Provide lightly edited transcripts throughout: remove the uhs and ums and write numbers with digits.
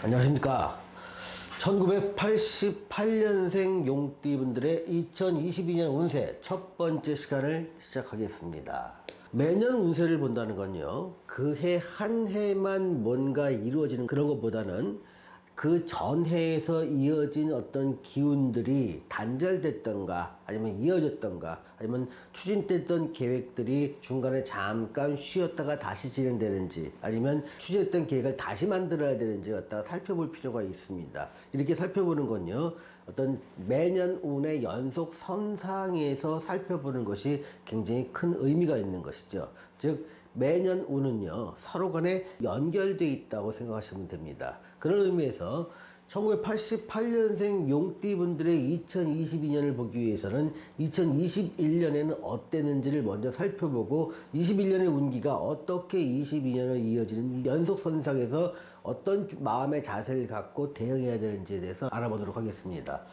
안녕하십니까. 1988년생 용띠분들의 2022년 운세 첫 번째 시간을 시작하겠습니다. 매년 운세를 본다는 건요, 그 해 한 해만 뭔가 이루어지는 그런 것보다는 그 전해에서 이어진 어떤 기운들이 단절됐던가, 아니면 이어졌던가, 아니면 추진됐던 계획들이 중간에 잠깐 쉬었다가 다시 진행되는지, 아니면 추진했던 계획을 다시 만들어야 되는지 갖다가 살펴볼 필요가 있습니다. 이렇게 살펴보는 건요, 어떤 매년 운의 연속 선상에서 살펴보는 것이 굉장히 큰 의미가 있는 것이죠. 즉, 매년 운은요, 서로 간에 연결되어 있다고 생각하시면 됩니다. 그런 의미에서 1988년생 용띠분들의 2022년을 보기 위해서는 2021년에는 어땠는지를 먼저 살펴보고, 21년의 운기가 어떻게 22년을 이어지는 이 연속선상에서 어떤 마음의 자세를 갖고 대응해야 되는지에 대해서 알아보도록 하겠습니다.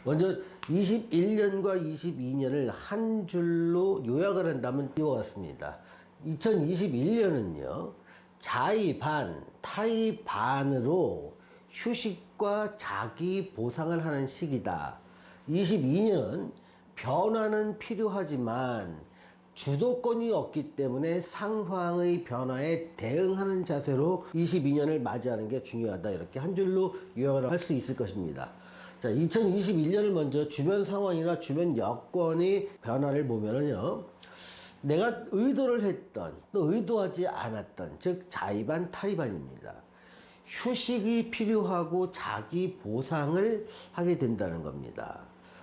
먼저 21년과 22년을 한 줄로 요약을 한다면 이와 같습니다. 2021년은요, 자의 반, 타의 반으로 휴식과 자기 보상을 하는 시기다. 22년은 변화는 필요하지만 주도권이 없기 때문에 상황의 변화에 대응하는 자세로 22년을 맞이하는 게 중요하다. 이렇게 한 줄로 요약을 할 수 있을 것입니다. 자, 2021년을 먼저 주변 상황이나 주변 여건의 변화를 보면은요, 내가 의도를 했던 또 의도하지 않았던, 즉 자의반 타의반입니다. 휴식이 필요하고 자기 보상을 하게 된다는 겁니다.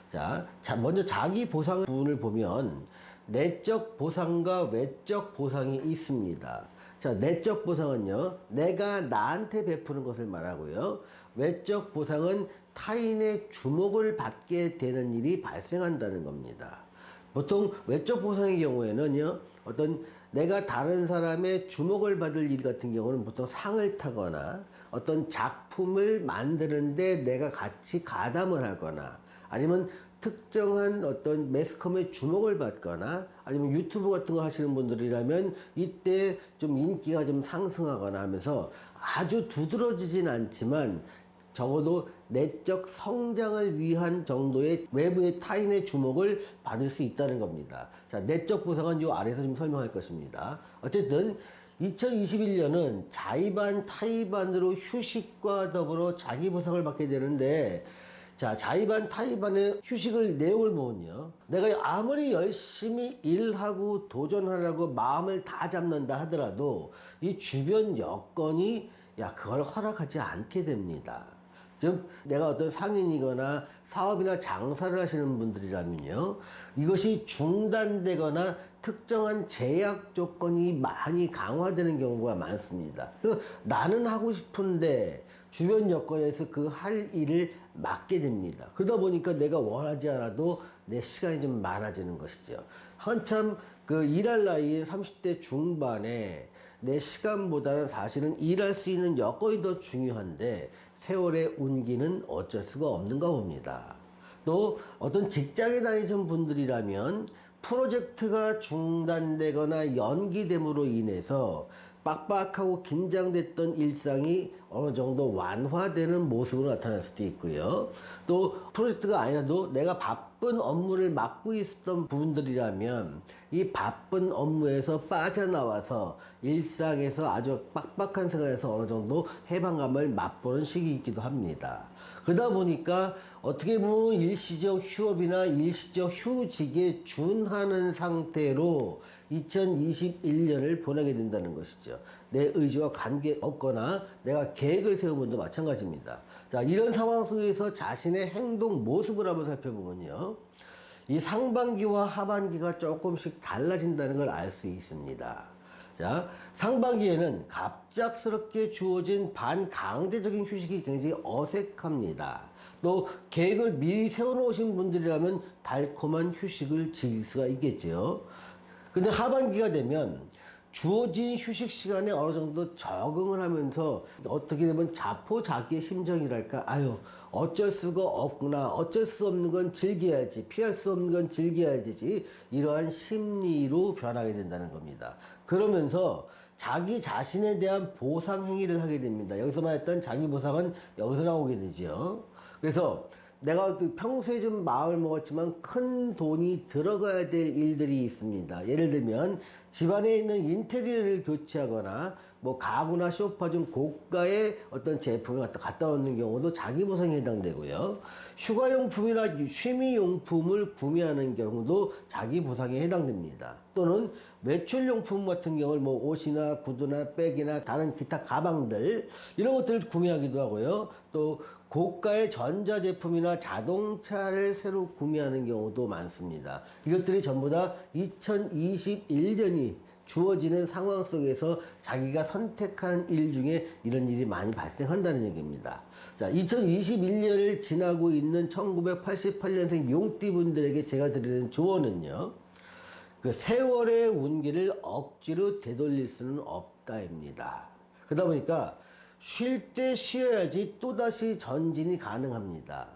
자, 먼저 자기 보상 부분을 보면 내적 보상과 외적 보상이 있습니다. 자, 내적 보상은요, 내가 나한테 베푸는 것을 말하고요, 외적 보상은 타인의 주목을 받게 되는 일이 발생한다는 겁니다. 보통 외적 보상의 경우에는요, 어떤 내가 다른 사람의 주목을 받을 일 같은 경우는 보통 상을 타거나 어떤 작품을 만드는데 내가 같이 가담을 하거나, 아니면 특정한 어떤 매스컴의 주목을 받거나, 아니면 유튜브 같은 거 하시는 분들이라면 이때 좀 인기가 좀 상승하거나 하면서 아주 두드러지진 않지만 적어도 내적 성장을 위한 정도의 외부의 타인의 주목을 받을 수 있다는 겁니다. 자, 내적 보상은 요 아래에서 좀 설명할 것입니다. 어쨌든 2021년은 자의반 타의반으로 휴식과 더불어 자기 보상을 받게 되는데, 자, 자의반 타의반의 휴식을 내용을 보면요, 내가 아무리 열심히 일하고 도전하려고 마음을 다 잡는다 하더라도 이 주변 여건이 그걸 허락하지 않게 됩니다. 즉, 내가 어떤 상인이거나 사업이나 장사를 하시는 분들이라면요, 이것이 중단되거나 특정한 제약 조건이 많이 강화되는 경우가 많습니다. 나는 하고 싶은데 주변 여건에서 그 할 일을 맡게 됩니다. 그러다 보니까 내가 원하지 않아도 내 시간이 좀 많아지는 것이죠. 한참 그 일할 나이에 30대 중반에 내 시간보다는 사실은 일할 수 있는 여건이 더 중요한데 세월의 운기는 어쩔 수가 없는가 봅니다. 또 어떤 직장에 다니시는 분들이라면 프로젝트가 중단되거나 연기됨으로 인해서 빡빡하고 긴장됐던 일상이 어느 정도 완화되는 모습으로 나타날 수도 있고요. 또 프로젝트가 아니라도 내가 바쁜 업무를 맡고 있었던 부분들이라면 이 바쁜 업무에서 빠져나와서 일상에서 아주 빡빡한 생활에서 어느 정도 해방감을 맛보는 시기이기도 합니다. 그러다 보니까 어떻게 보면 일시적 휴업이나 일시적 휴직에 준하는 상태로 2021년을 보내게 된다는 것이죠. 내 의지와 관계없거나 내가 계획을 세운 분도 마찬가지입니다. 자, 이런 상황 속에서 자신의 행동 모습을 한번 살펴보면요, 이 상반기와 하반기가 조금씩 달라진다는 걸 알 수 있습니다. 자, 상반기에는 갑작스럽게 주어진 반강제적인 휴식이 굉장히 어색합니다. 또 계획을 미리 세워놓으신 분들이라면 달콤한 휴식을 즐길 수가 있겠죠. 근데 하반기가 되면 주어진 휴식 시간에 어느 정도 적응을 하면서 어떻게 되면 자포자기의 심정이랄까, 어쩔 수가 없구나, 어쩔 수 없는 건 즐겨야지, 피할 수 없는 건 즐겨야지, 이러한 심리로 변하게 된다는 겁니다. 그러면서 자기 자신에 대한 보상 행위를 하게 됩니다. 여기서 말했던 자기 보상은 여기서 나오게 되죠. 그래서 내가 평소에 좀 마음을 먹었지만 큰 돈이 들어가야 될 일들이 있습니다. 예를 들면 집안에 있는 인테리어를 교체하거나 뭐 가구나 소파 좀 고가의 어떤 제품을 갖다 놓는 경우도 자기 보상에 해당되고요. 휴가용품이나 취미용품을 구매하는 경우도 자기 보상에 해당됩니다. 또는 외출용품 같은 경우는 뭐 옷이나 구두나 백이나 다른 기타 가방들 이런 것들을 구매하기도 하고요. 또 고가의 전자제품이나 자동차를 새로 구매하는 경우도 많습니다. 이것들이 전부 다 2021년이 주어지는 상황 속에서 자기가 선택한 일 중에 이런 일이 많이 발생한다는 얘기입니다. 자, 2021년을 지나고 있는 1988년생 용띠분들에게 제가 드리는 조언은요. 그 세월의 운기를 억지로 되돌릴 수는 없다입니다. 그러다 보니까 쉴 때 쉬어야지 또다시 전진이 가능합니다.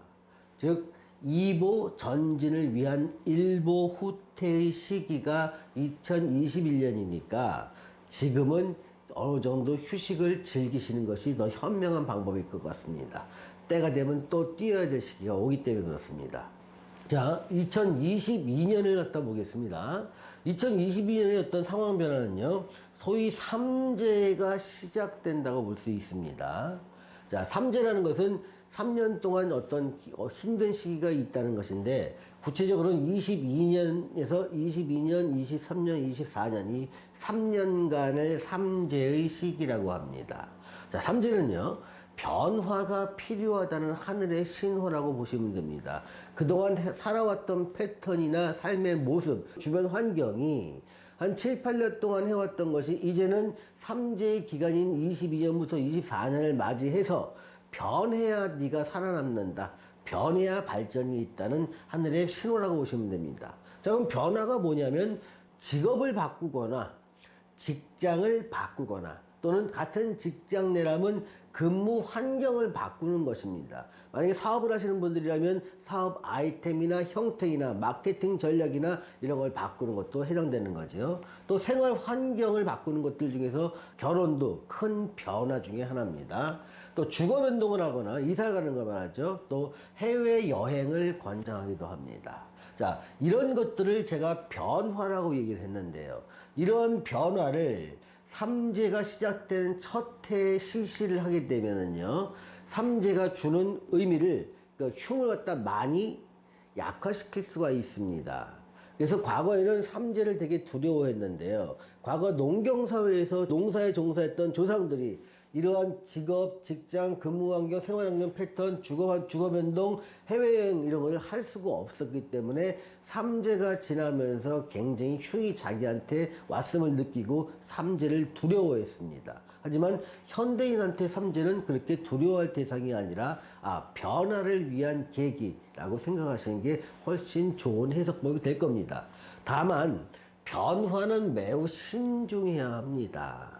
즉 이보 전진을 위한 일보 후퇴의 시기가 2021년이니까 지금은 어느 정도 휴식을 즐기시는 것이 더 현명한 방법일 것 같습니다. 때가 되면 또 뛰어야 될 시기가 오기 때문에 그렇습니다. 자, 2022년을 갖다 보겠습니다. 2022년의 어떤 상황 변화는요, 소위 삼재가 시작된다고 볼 수 있습니다. 자, 삼재라는 것은 3년 동안 어떤 힘든 시기가 있다는 것인데, 구체적으로는 22년에서 22년, 23년, 24년 이 3년간을 삼재의 시기라고 합니다. 자, 삼재는요, 변화가 필요하다는 하늘의 신호라고 보시면 됩니다. 그동안 살아왔던 패턴이나 삶의 모습, 주변 환경이 한 7, 8년 동안 해왔던 것이 이제는 삼재의 기간인 22년부터 24년을 맞이해서 변해야 네가 살아남는다. 변해야 발전이 있다는 하늘의 신호라고 보시면 됩니다. 자, 그럼 변화가 뭐냐면 직업을 바꾸거나 직장을 바꾸거나 또는 같은 직장 내라면 근무 환경을 바꾸는 것입니다. 만약에 사업을 하시는 분들이라면 사업 아이템이나 형태이나 마케팅 전략이나 이런 걸 바꾸는 것도 해당되는 거죠. 또 생활 환경을 바꾸는 것들 중에서 결혼도 큰 변화 중에 하나입니다. 또 주거 변동을 하거나 이사를 가는 거 말하죠. 또 해외 여행을 권장하기도 합니다. 자, 이런 것들을 제가 변화라고 얘기를 했는데요. 이런 변화를 삼재가 시작되는 첫 해에 실시를 하게 되면은요, 삼재가 주는 의미를, 그러니까 흉을 갖다 많이 약화시킬 수가 있습니다. 그래서 과거에는 삼재를 되게 두려워했는데요. 과거 농경사회에서 농사에 종사했던 조상들이 이러한 직업, 직장, 근무환경, 생활환경 패턴, 주거 변동, 해외여행 이런 걸 할 수가 없었기 때문에 삼재가 지나면서 굉장히 흉이 자기한테 왔음을 느끼고 삼재를 두려워했습니다. 하지만 현대인한테 삼재는 그렇게 두려워할 대상이 아니라 변화를 위한 계기라고 생각하시는 게 훨씬 좋은 해석법이 될 겁니다. 다만 변화는 매우 신중해야 합니다.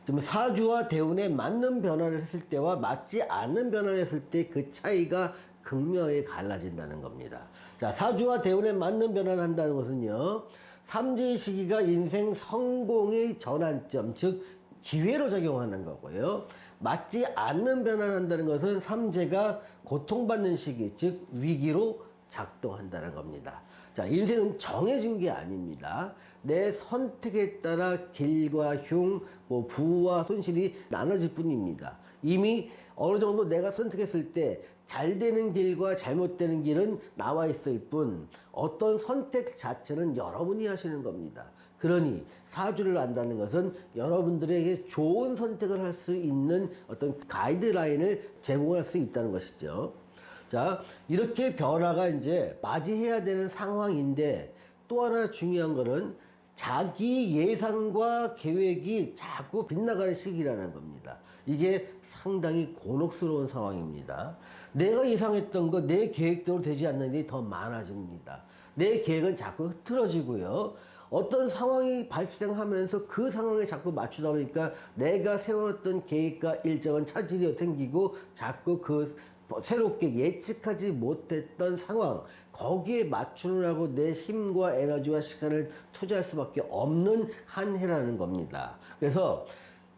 좀 사주와 대운에 맞는 변화를 했을 때와 맞지 않는 변화를 했을 때 그 차이가 극명하게 갈라진다는 겁니다. 자, 사주와 대운에 맞는 변화를 한다는 것은요, 삼재의 시기가 인생 성공의 전환점, 즉 기회로 작용하는 거고요. 맞지 않는 변화를 한다는 것은 삼재가 고통받는 시기, 즉 위기로 작동한다는 겁니다. 자, 인생은 정해진 게 아닙니다. 내 선택에 따라 길과 흉, 부와 손실이 나눠질 뿐입니다. 이미 어느 정도 내가 선택했을 때 잘 되는 길과 잘못되는 길은 나와 있을 뿐 어떤 선택 자체는 여러분이 하시는 겁니다. 그러니 사주를 안다는 것은 여러분들에게 좋은 선택을 할 수 있는 어떤 가이드라인을 제공할 수 있다는 것이죠. 자, 이렇게 변화가 이제 맞이해야 되는 상황인데 또 하나 중요한 거는 자기 예상과 계획이 자꾸 빗나가는 시기라는 겁니다. 이게 상당히 곤혹스러운 상황입니다. 내가 예상했던 거, 내 계획대로 되지 않는 일이 더 많아집니다. 내 계획은 자꾸 흐트러지고요. 어떤 상황이 발생하면서 그 상황에 자꾸 맞추다 보니까 내가 세워놨던 계획과 일정은 차질이 생기고 자꾸 그 새롭게 예측하지 못했던 상황, 거기에 맞추느라고 내 힘과 에너지와 시간을 투자할 수밖에 없는 한 해라는 겁니다. 그래서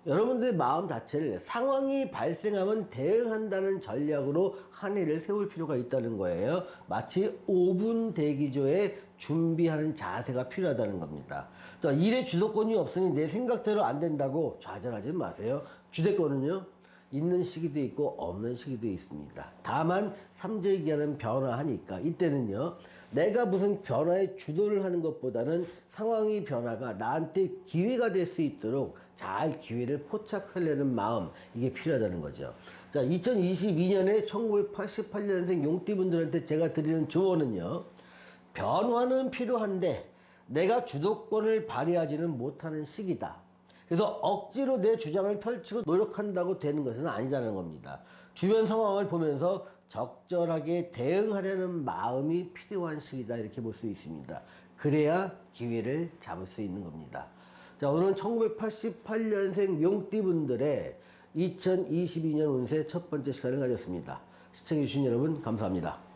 여러분들의 마음 자체를 상황이 발생하면 대응한다는 전략으로 한 해를 세울 필요가 있다는 거예요. 마치 5분 대기조에 준비하는 자세가 필요하다는 겁니다. 자, 일의 주도권이 없으니 내 생각대로 안 된다고 좌절하지 마세요. 주도권은요, 있는 시기도 있고 없는 시기도 있습니다. 다만 삼재기한은 변화하니까 이때는요, 내가 무슨 변화에 주도를 하는 것보다는 상황의 변화가 나한테 기회가 될 수 있도록 잘 기회를 포착하려는 마음, 이게 필요하다는 거죠. 자, 2022년에 1988년생 용띠분들한테 제가 드리는 조언은요, 변화는 필요한데 내가 주도권을 발휘하지는 못하는 시기다. 그래서 억지로 내 주장을 펼치고 노력한다고 되는 것은 아니라는 겁니다. 주변 상황을 보면서 적절하게 대응하려는 마음이 필요한 시기다, 이렇게 볼 수 있습니다. 그래야 기회를 잡을 수 있는 겁니다. 자, 오늘은 1988년생 용띠분들의 2022년 운세 첫 번째 시간을 가졌습니다. 시청해주신 여러분 감사합니다.